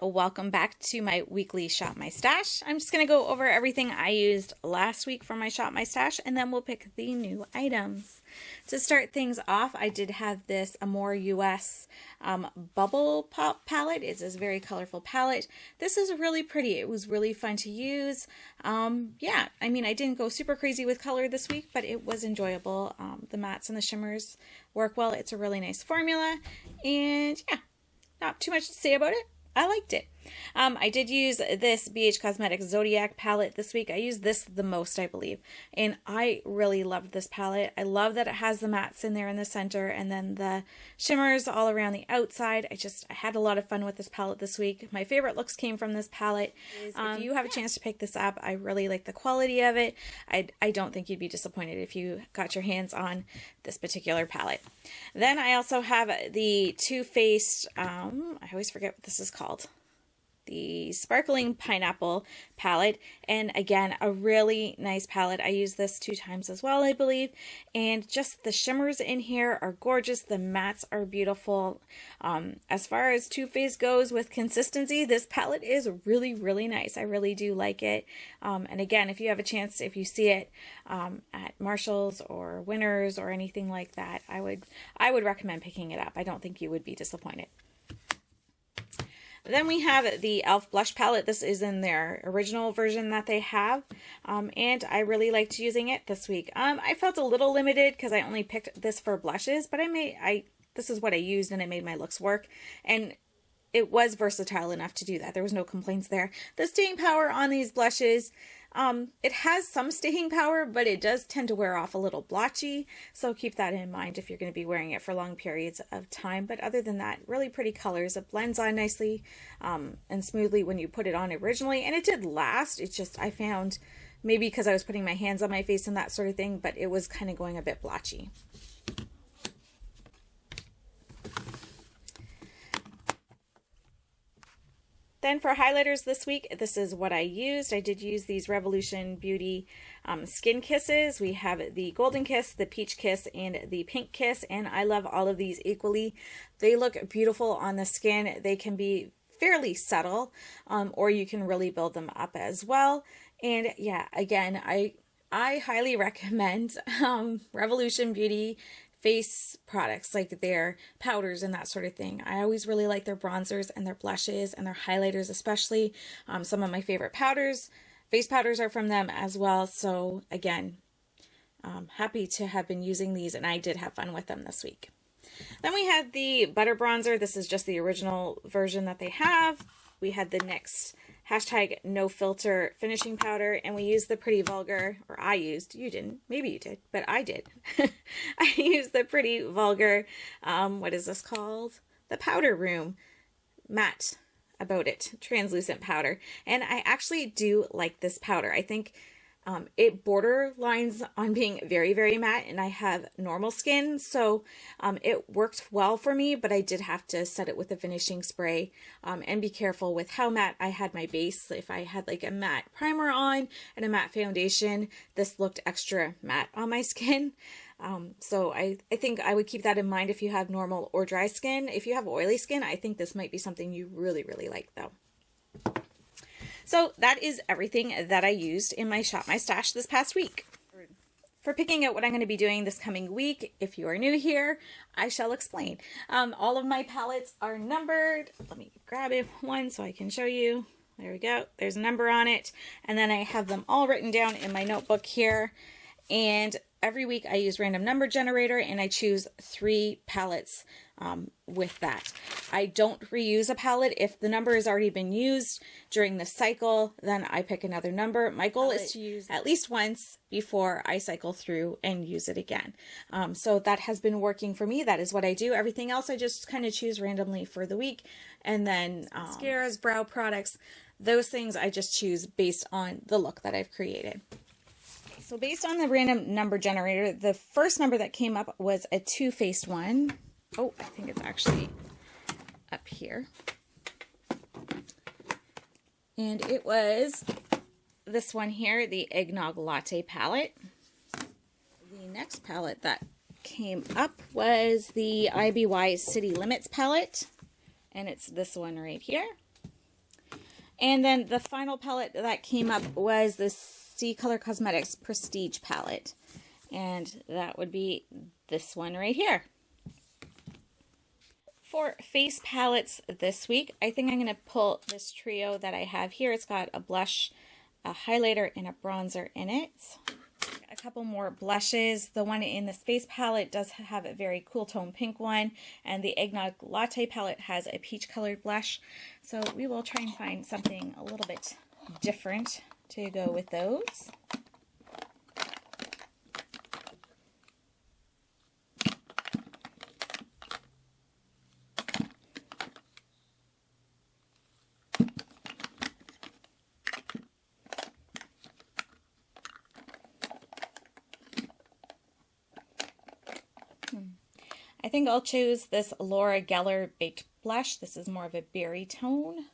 welcome back to my weekly Shop My Stash. I'm just going to go over everything I used last week for my Shop My Stash, and then we'll pick the new items. To start things off, I did have this Amor US Bubble Pop palette. It's this very colorful palette. This is really pretty. It was really fun to use. Yeah, I mean, I didn't go super crazy with color this week, but it was enjoyable. The mattes and the shimmers work well. It's a really nice formula, and yeah, not too much to say about it. I liked it. I did use this BH Cosmetics Zodiac palette this week. I used this the most, I believe, and I really loved this palette. I love that it has the mattes in there in the center and then the shimmers all around the outside. I had a lot of fun with this palette this week. My favorite looks came from this palette. If you have a chance to pick this up, I really like the quality of it. I don't think you'd be disappointed if you got your hands on this particular palette. Then I also have the Too Faced, I always forget what this is called, the Sparkling Pineapple palette, and again, a really nice palette. I used this 2 times as well, I believe, and just the shimmers in here are gorgeous. The mattes are beautiful. As far as Too Faced goes with consistency, this palette is really, really nice. I really do like it. And again, if you have a chance, if you see it at Marshall's or Winners or anything like that, I would recommend picking it up. I don't think you would be disappointed. Then we have the e.l.f. blush palette. This is in their original version that they have, and I really liked using it this week. I felt a little limited because I only picked this for blushes, but this is what I used and it made my looks work, and it was versatile enough to do that. There was no complaints there. The staying power on these blushes, it has some staying power, but it does tend to wear off a little blotchy, so keep that in mind if you're going to be wearing it for long periods of time. But other than that, really pretty colors. It blends on nicely and smoothly when you put it on originally, and it did last. It's just, I found, maybe because I was putting my hands on my face and that sort of thing, but it was kind of going a bit blotchy. Then for highlighters this week, this is what I used. I did use these Revolution Beauty Skin Kisses. We have the Golden Kiss, the Peach Kiss, and the Pink Kiss, and I love all of these equally. They look beautiful on the skin. They can be fairly subtle, or you can really build them up as well. And yeah, again, I highly recommend Revolution Beauty face products, like their powders and that sort of thing. I always really like their bronzers and their blushes and their highlighters especially. Some of my favorite powders, face powders, are from them as well. So again, happy to have been using these, and I did have fun with them this week. Then we had the Butter Bronzer. This is just the original version that they have. We had the NYX #NoFilter finishing powder, and we used the Pretty Vulgar, or I used, you didn't, maybe you did, but I did. I used the Pretty Vulgar, what is this called? The Powder Room Matte About It translucent powder, and I actually do like this powder. I think it borderlines on being very, very matte, and I have normal skin, so it worked well for me, but I did have to set it with a finishing spray and be careful with how matte I had my base. If I had like a matte primer on and a matte foundation, this looked extra matte on my skin. So I think I would keep that in mind if you have normal or dry skin. If you have oily skin, I think this might be something you really, really like though. So that is everything that I used in my Shop My Stash this past week. For picking out what I'm going to be doing this coming week, if you are new here, I shall explain. All of my palettes are numbered. Let me grab one so I can show you. There we go. There's a number on it. And then I have them all written down in my notebook here. And every week I use random number generator, and I choose 3 palettes with that. I don't reuse a palette. If the number has already been used during the cycle, then I pick another number. My goal is to use at least once before I cycle through and use it again. So that has been working for me. That is what I do. Everything else I just kind of choose randomly for the week. And then mascaras, brow products, those things I just choose based on the look that I've created. So based on the random number generator, the first number that came up was a Too Faced one. Oh, I think it's actually up here. And it was this one here, the Eggnog Latte palette. The next palette that came up was the IBY City Limits palette. And it's this one right here. And then the final palette that came up was the Ccolor Cosmetics Prestige palette. And that would be this one right here. For face palettes this week, I think I'm going to pull this trio that I have here. It's got a blush, a highlighter, and a bronzer in it. A couple more blushes. The one in this face palette does have a very cool tone pink one, and the Eggnog Latte palette has a peach colored blush. So we will try and find something a little bit different to go with those. I think I'll choose this Laura Geller Baked Blush. This is more of a berry tone.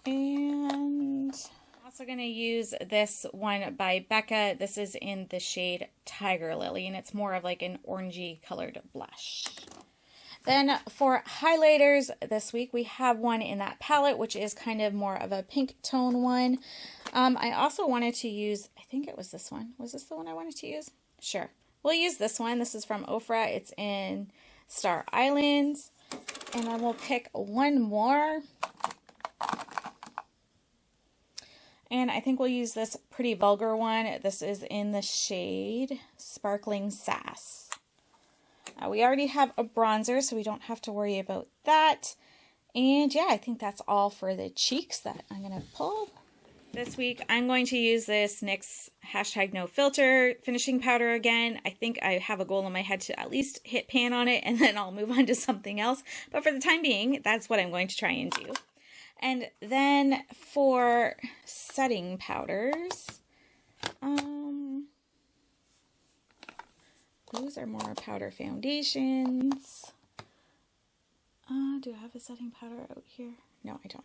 And I'm also going to use this one by Becca. This is in the shade Tiger Lily, and it's more of like an orangey colored blush. Then for highlighters this week, we have one in that palette, which is kind of more of a pink tone one. I also wanted to use, I think it was this one. Was this the one I wanted to use? Sure. We'll use this one. This is from Ofra. It's in Star Islands. And I will pick one more. And I think we'll use this pretty vulgar one. This is in the shade Sparkling Sass. We already have a bronzer, so we don't have to worry about that. And yeah, I think that's all for the cheeks that I'm going to pull. This week, I'm going to use this NYX #NoFilter finishing powder again. I think I have a goal in my head to at least hit pan on it, and then I'll move on to something else. But for the time being, that's what I'm going to try and do. And then for setting powders, those are more powder foundations. Do I have a setting powder out here? No, I don't.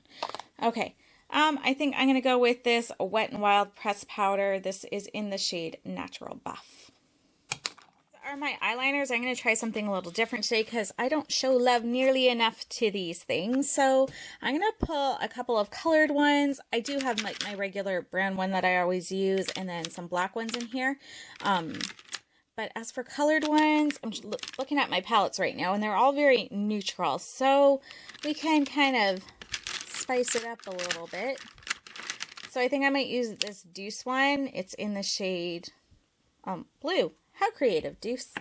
Okay. I think I'm going to go with this Wet n Wild pressed powder. This is in the shade Natural Buff. These are my eyeliners. I'm going to try something a little different today because I don't show love nearly enough to these things. So I'm going to pull a couple of colored ones. I do have like my regular brown one that I always use, and then some black ones in here. But as for colored ones, I'm just looking at my palettes right now, and they're all very neutral. So we can kind of spice it up a little bit. So I think I might use this Deuce one. It's in the shade blue. How creative, Deuce.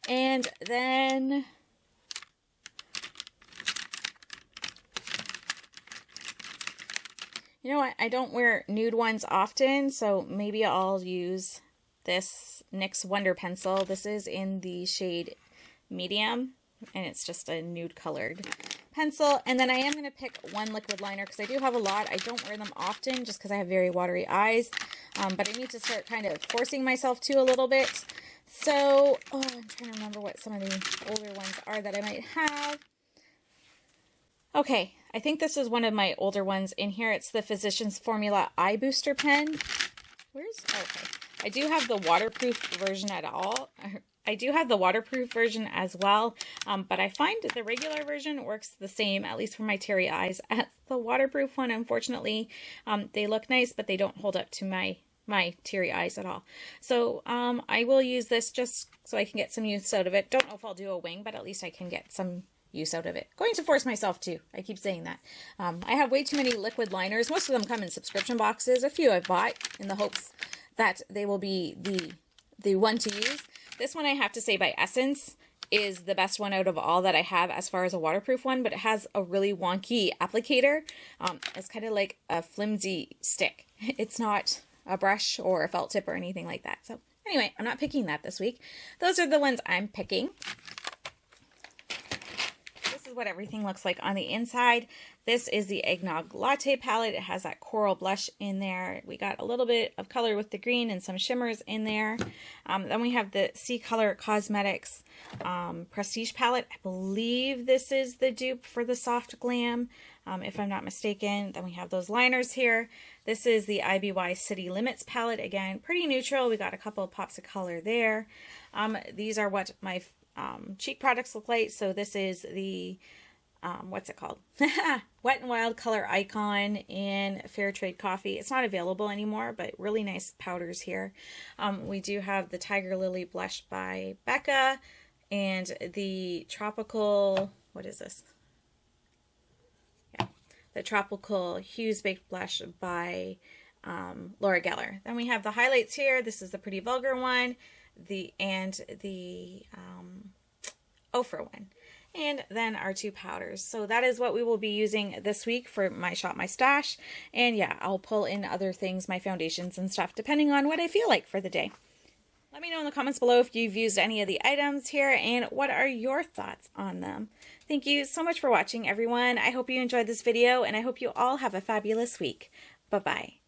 And then you know what? I don't wear nude ones often, so maybe I'll use this NYX Wonder Pencil. This is in the shade Medium, and it's just a nude colored pencil. And then I am going to pick one liquid liner because I do have a lot. I don't wear them often just because I have very watery eyes, but I need to start kind of forcing myself to a little bit. So I'm trying to remember what some of the older ones are that I might have. Okay, I think this is one of my older ones in here. It's the Physicians Formula Eye Booster Pen. Okay. I do have the waterproof version I do have the waterproof version as well, but I find the regular version works the same, at least for my teary eyes, as the waterproof one. Unfortunately, they look nice, but they don't hold up to my teary eyes at all. So I will use this just so I can get some use out of it. Don't know if I'll do a wing, but at least I can get some use out of it. Going to force myself to. I keep saying that. I have way too many liquid liners. Most of them come in subscription boxes. A few I've bought in the hopes that they will be the one to use. This one, I have to say, by Essence, is the best one out of all that I have as far as a waterproof one, but it has a really wonky applicator. It's kind of like a flimsy stick. It's not a brush or a felt tip or anything like that. So anyway, I'm not picking that this week. Those are the ones I'm picking. This is what everything looks like on the inside. This is the Eggnog Latte palette. It has that coral blush in there. We got a little bit of color with the green and some shimmers in there. Then we have the Ccolor Cosmetics Prestige palette. I believe this is the dupe for the Soft Glam, if I'm not mistaken. Then we have those liners here. This is the IBY City Limits palette. Again, pretty neutral. We got a couple of pops of color there. These are what my cheek products look like. So this is the what's it called? Wet n Wild ColorIcon in Fair Trade Coffee. It's not available anymore, but really nice powders here. We do have the Tiger Lily blush by Becca and the tropical, what is this? Yeah, the tropical Hues baked blush by Laura Geller. Then we have the highlights here. This is the pretty vulgar one, the Ofra one. And then our two powders. So that is what we will be using this week for my Shop My Stash. And yeah, I'll pull in other things, my foundations and stuff, depending on what I feel like for the day. Let me know in the comments below if you've used any of the items here and what are your thoughts on them. Thank you so much for watching, everyone. I hope you enjoyed this video and I hope you all have a fabulous week. Bye-bye.